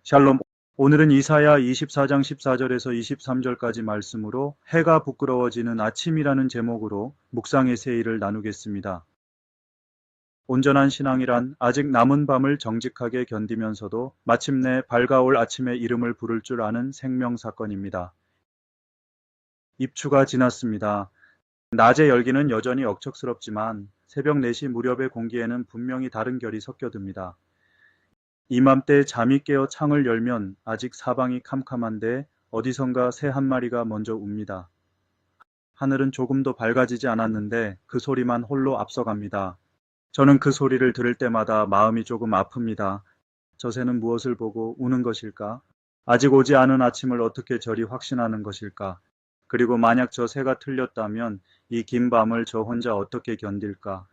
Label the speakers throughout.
Speaker 1: 샬롬. 오늘은 이사야 24장 14절에서 23절까지 말씀으로 해가 부끄러워지는 아침이라는 제목으로 묵상의 세일을 나누겠습니다. 온전한 신앙이란 아직 남은 밤을 정직하게 견디면서도 마침내 밝아올 아침의 이름을 부를 줄 아는 생명사건입니다. 입추가 지났습니다. 낮의 열기는 여전히 억척스럽지만 새벽 4시 무렵의 공기에는 분명히 다른 결이 섞여듭니다. 이맘때 잠이 깨어 창을 열면 아직 사방이 캄캄한데 어디선가 새 한 마리가 먼저 웁니다. 하늘은 조금도 밝아지지 않았는데 그 소리만 홀로 앞서갑니다. 저는 그 소리를 들을 때마다 마음이 조금 아픕니다. 저 새는 무엇을 보고 우는 것일까? 아직 오지 않은 아침을 어떻게 저리 확신하는 것일까? 그리고 만약 저 새가 틀렸다면 이 긴 밤을 저 혼자 어떻게 견딜까?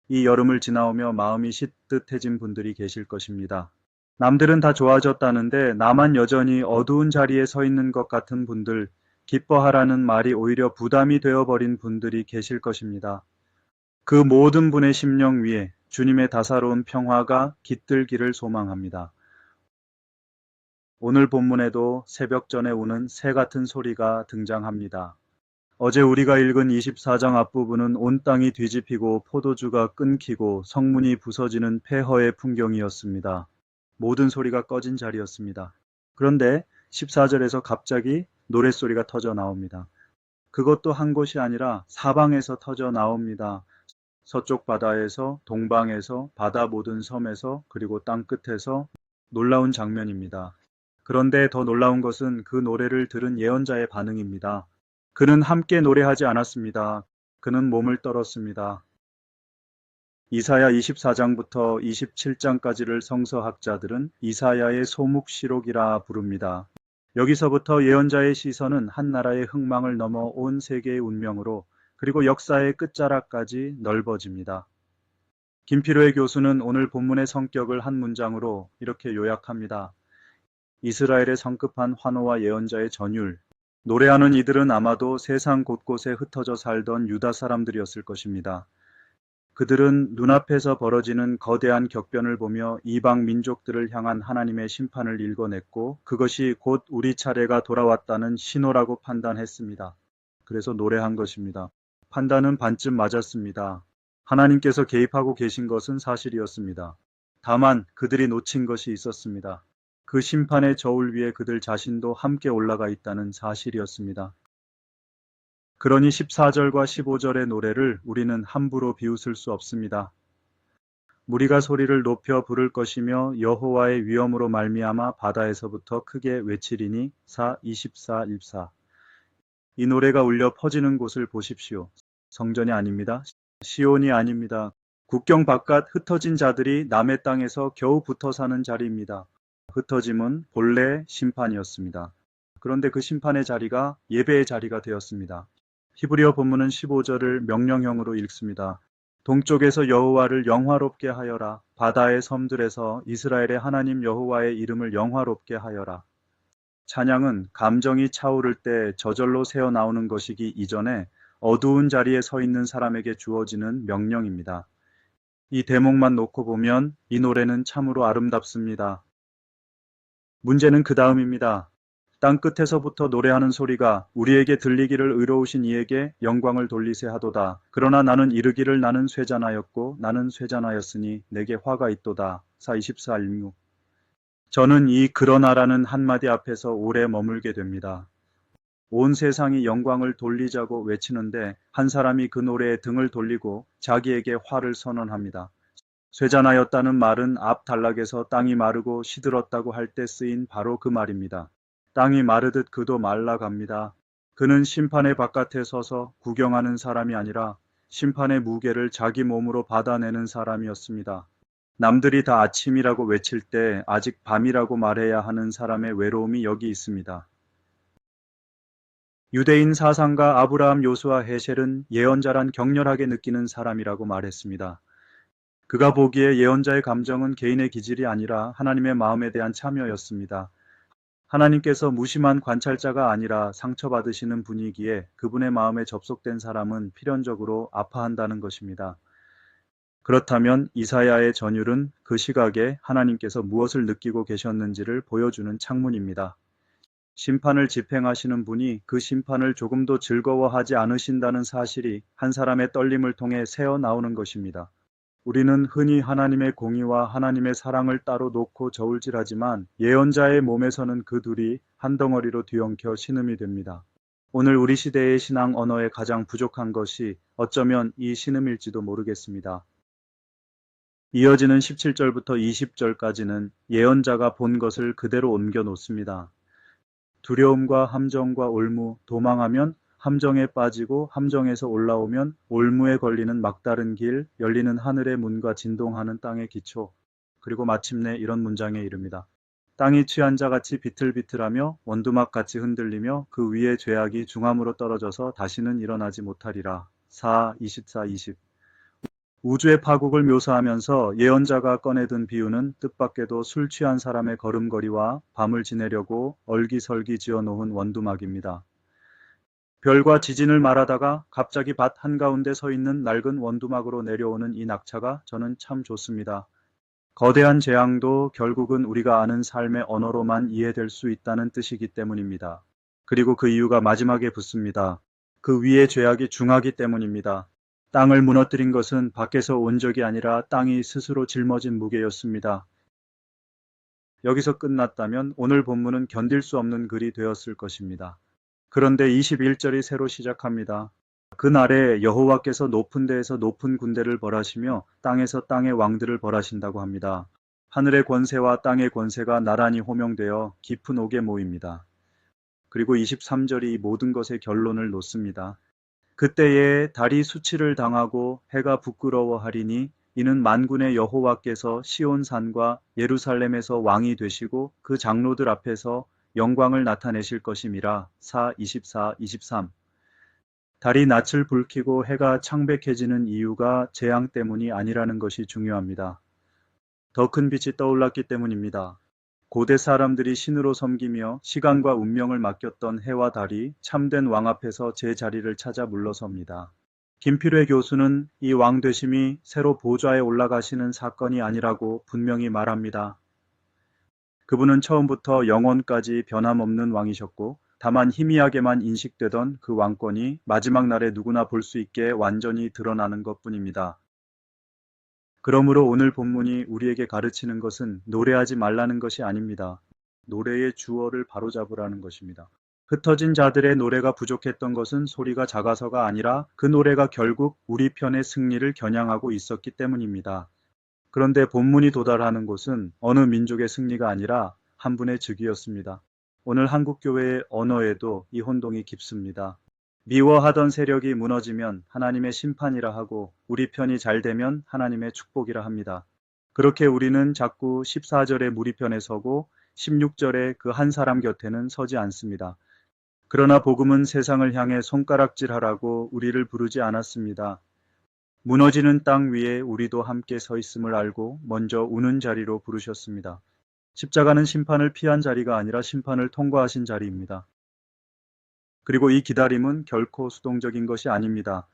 Speaker 1: 이 여름을 지나오며 마음이 시뜻해진 분들이 계실 것입니다. 남들은 다 좋아졌다는데 나만 여전히 어두운 자리에 서 있는 것 같은 분들, 기뻐하라는 말이 오히려 부담이 되어버린 분들이 계실 것입니다. 그 모든 분의 심령 위에 주님의 다사로운 평화가 깃들기를 소망합니다. 오늘 본문에도 새벽 전에 우는 새 같은 소리가 등장합니다. 어제 우리가 읽은 24장 앞부분은 온 땅이 뒤집히고 포도주가 끊기고 성문이 부서지는 폐허의 풍경이었습니다. 모든 소리가 꺼진 자리였습니다. 그런데 14절에서 갑자기 노랫소리가 터져 나옵니다. 그것도 한 곳이 아니라 사방에서 터져 나옵니다. 서쪽 바다에서, 동방에서, 바다 모든 섬에서, 그리고 땅 끝에서. 놀라운 장면입니다. 그런데 더 놀라운 것은 그 노래를 들은 예언자의 반응입니다. 그는 함께 노래하지 않았습니다. 그는 몸을 떨었습니다. 이사야 24장부터 27장까지를 성서학자들은 이사야의 소묵시록이라 부릅니다. 여기서부터 예언자의 시선은 한 나라의 흥망을 넘어 온 세계의 운명으로 그리고 역사의 끝자락까지 넓어집니다. 김필호의 교수는 오늘 본문의 성격을 한 문장으로 이렇게 요약합니다. 이스라엘의 성급한 환호와 예언자의 전율. 노래하는 이들은 아마도 세상 곳곳에 흩어져 살던 유다 사람들이었을 것입니다. 그들은 눈앞에서 벌어지는 거대한 격변을 보며 이방 민족들을 향한 하나님의 심판을 읽어냈고 그것이 곧 우리 차례가 돌아왔다는 신호라고 판단했습니다. 그래서 노래한 것입니다. 판단은 반쯤 맞았습니다. 하나님께서 개입하고 계신 것은 사실이었습니다. 다만 그들이 놓친 것이 있었습니다. 그 심판의 저울 위에 그들 자신도 함께 올라가 있다는 사실이었습니다. 그러니 14절과 15절의 노래를 우리는 함부로 비웃을 수 없습니다. 무리가 소리를 높여 부를 것이며 여호와의 위엄으로 말미암아 바다에서부터 크게 외치리니 24:14. 이 노래가 울려 퍼지는 곳을 보십시오. 성전이 아닙니다. 시온이 아닙니다. 국경 바깥 흩어진 자들이 남의 땅에서 겨우 붙어 사는 자리입니다. 흩어짐은 본래 심판이었습니다. 그런데 그 심판의 자리가 예배의 자리가 되었습니다. 히브리어 본문은 15절을 명령형으로 읽습니다. 동쪽에서 여호와를 영화롭게 하여라. 바다의 섬들에서 이스라엘의 하나님 여호와의 이름을 영화롭게 하여라. 찬양은 감정이 차오를 때 저절로 새어나오는 것이기 이전에 어두운 자리에 서 있는 사람에게 주어지는 명령입니다. 이 대목만 놓고 보면 이 노래는 참으로 아름답습니다. 문제는 그 다음입니다. 땅 끝에서부터 노래하는 소리가 우리에게 들리기를 의로우신 이에게 영광을 돌리세 하도다. 그러나 나는 이르기를 나는 쇠잔하였고 나는 쇠잔하였으니 내게 화가 있도다. 4:24-26. 저는 이 그러나라는 한마디 앞에서 오래 머물게 됩니다. 온 세상이 영광을 돌리자고 외치는데 한 사람이 그 노래에 등을 돌리고 자기에게 화를 선언합니다. 쇠잔하였다는 말은 앞 단락에서 땅이 마르고 시들었다고 할 때 쓰인 바로 그 말입니다. 땅이 마르듯 그도 말라갑니다. 그는 심판의 바깥에 서서 구경하는 사람이 아니라 심판의 무게를 자기 몸으로 받아내는 사람이었습니다. 남들이 다 아침이라고 외칠 때 아직 밤이라고 말해야 하는 사람의 외로움이 여기 있습니다. 유대인 사상가 아브라함 요수아 헤셸은 예언자란 격렬하게 느끼는 사람이라고 말했습니다. 그가 보기에 예언자의 감정은 개인의 기질이 아니라 하나님의 마음에 대한 참여였습니다. 하나님께서 무심한 관찰자가 아니라 상처받으시는 분이기에 그분의 마음에 접속된 사람은 필연적으로 아파한다는 것입니다. 그렇다면 이사야의 전율은 그 시각에 하나님께서 무엇을 느끼고 계셨는지를 보여주는 창문입니다. 심판을 집행하시는 분이 그 심판을 조금도 즐거워하지 않으신다는 사실이 한 사람의 떨림을 통해 새어 나오는 것입니다. 우리는 흔히 하나님의 공의와 하나님의 사랑을 따로 놓고 저울질하지만 예언자의 몸에서는 그 둘이 한 덩어리로 뒤엉켜 신음이 됩니다. 오늘 우리 시대의 신앙 언어에 가장 부족한 것이 어쩌면 이 신음일지도 모르겠습니다. 이어지는 17절부터 20절까지는 예언자가 본 것을 그대로 옮겨 놓습니다. 두려움과 함정과 올무, 도망하면 함정에 빠지고 함정에서 올라오면 올무에 걸리는 막다른 길, 열리는 하늘의 문과 진동하는 땅의 기초. 그리고 마침내 이런 문장에 이릅니다. 땅이 취한 자같이 비틀비틀하며 원두막같이 흔들리며 그 위에 죄악이 중함으로 떨어져서 다시는 일어나지 못하리라. 4, 24, 20. 우주의 파국을 묘사하면서 예언자가 꺼내든 비유는 뜻밖에도 술 취한 사람의 걸음걸이와 밤을 지내려고 얼기설기 지어놓은 원두막입니다. 별과 지진을 말하다가 갑자기 밭 한가운데 서 있는 낡은 원두막으로 내려오는 이 낙차가 저는 참 좋습니다. 거대한 재앙도 결국은 우리가 아는 삶의 언어로만 이해될 수 있다는 뜻이기 때문입니다. 그리고 그 이유가 마지막에 붙습니다. 그 위에 죄악이 중하기 때문입니다. 땅을 무너뜨린 것은 밖에서 온 적이 아니라 땅이 스스로 짊어진 무게였습니다. 여기서 끝났다면 오늘 본문은 견딜 수 없는 글이 되었을 것입니다. 그런데 21절이 새로 시작합니다. 그날에 여호와께서 높은 데에서 높은 군대를 벌하시며 땅에서 땅의 왕들을 벌하신다고 합니다. 하늘의 권세와 땅의 권세가 나란히 호명되어 깊은 옥에 모입니다. 그리고 23절이 이 모든 것의 결론을 놓습니다. 그때에 달이 수치를 당하고 해가 부끄러워하리니 이는 만군의 여호와께서 시온산과 예루살렘에서 왕이 되시고 그 장로들 앞에서 영광을 나타내실 것임이라. 4, 24, 23. 달이 낯을 붉히고 해가 창백해지는 이유가 재앙 때문이 아니라는 것이 중요합니다. 더 큰 빛이 떠올랐기 때문입니다. 고대 사람들이 신으로 섬기며 시간과 운명을 맡겼던 해와 달이 참된 왕 앞에서 제 자리를 찾아 물러섭니다. 김필회 교수는 이 왕 되심이 새로 보좌에 올라가시는 사건이 아니라고 분명히 말합니다. 그분은 처음부터 영원까지 변함없는 왕이셨고 다만 희미하게만 인식되던 그 왕권이 마지막 날에 누구나 볼 수 있게 완전히 드러나는 것뿐입니다. 그러므로 오늘 본문이 우리에게 가르치는 것은 노래하지 말라는 것이 아닙니다. 노래의 주어를 바로잡으라는 것입니다. 흩어진 자들의 노래가 부족했던 것은 소리가 작아서가 아니라 그 노래가 결국 우리 편의 승리를 겨냥하고 있었기 때문입니다. 그런데 본문이 도달하는 곳은 어느 민족의 승리가 아니라 한 분의 즉위였습니다. 오늘 한국교회의 언어에도 이 혼동이 깊습니다. 미워하던 세력이 무너지면 하나님의 심판이라 하고 우리 편이 잘 되면 하나님의 축복이라 합니다. 그렇게 우리는 자꾸 14절에 무리 편에 서고 16절에 그 한 사람 곁에는 서지 않습니다. 그러나 복음은 세상을 향해 손가락질하라고 우리를 부르지 않았습니다. 무너지는 땅 위에 우리도 함께 서 있음을 알고 먼저 우는 자리로 부르셨습니다. 십자가는 심판을 피한 자리가 아니라 심판을 통과하신 자리입니다. 그리고 이 기다림은 결코 수동적인 것이 아닙니다.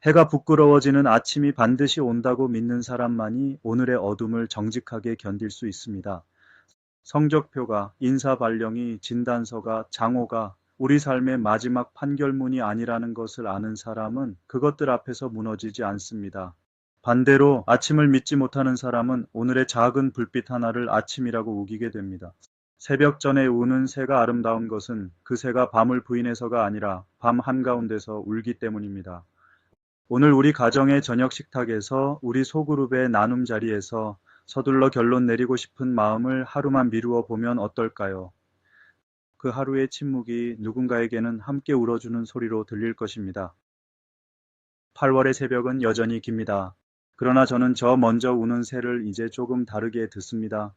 Speaker 1: 해가 부끄러워지는 아침이 반드시 온다고 믿는 사람만이 오늘의 어둠을 정직하게 견딜 수 있습니다. 성적표가, 인사발령이, 진단서가, 장호가 우리 삶의 마지막 판결문이 아니라는 것을 아는 사람은 그것들 앞에서 무너지지 않습니다. 반대로 아침을 믿지 못하는 사람은 오늘의 작은 불빛 하나를 아침이라고 우기게 됩니다. 새벽 전에 우는 새가 아름다운 것은 그 새가 밤을 부인해서가 아니라 밤 한가운데서 울기 때문입니다. 오늘 우리 가정의 저녁 식탁에서 우리 소그룹의 나눔 자리에서 서둘러 결론 내리고 싶은 마음을 하루만 미루어 보면 어떨까요? 그 하루의 침묵이 누군가에게는 함께 울어주는 소리로 들릴 것입니다. 8월의 새벽은 여전히 깁니다. 그러나 저는 저 먼저 우는 새를 이제 조금 다르게 듣습니다.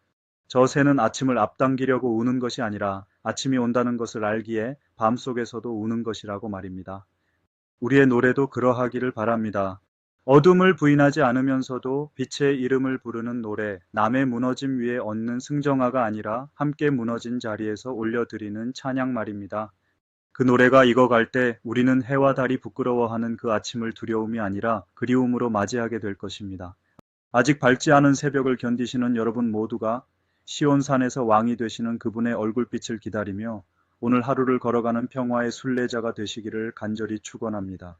Speaker 1: 저 새는 아침을 앞당기려고 우는 것이 아니라 아침이 온다는 것을 알기에 밤속에서도 우는 것이라고 말입니다. 우리의 노래도 그러하기를 바랍니다. 어둠을 부인하지 않으면서도 빛의 이름을 부르는 노래, 남의 무너짐 위에 얹는 승정화가 아니라 함께 무너진 자리에서 올려드리는 찬양 말입니다. 그 노래가 익어갈 때 우리는 해와 달이 부끄러워하는 그 아침을 두려움이 아니라 그리움으로 맞이하게 될 것입니다. 아직 밝지 않은 새벽을 견디시는 여러분 모두가 시온산에서 왕이 되시는 그분의 얼굴빛을 기다리며 오늘 하루를 걸어가는 평화의 순례자가 되시기를 간절히 축원합니다.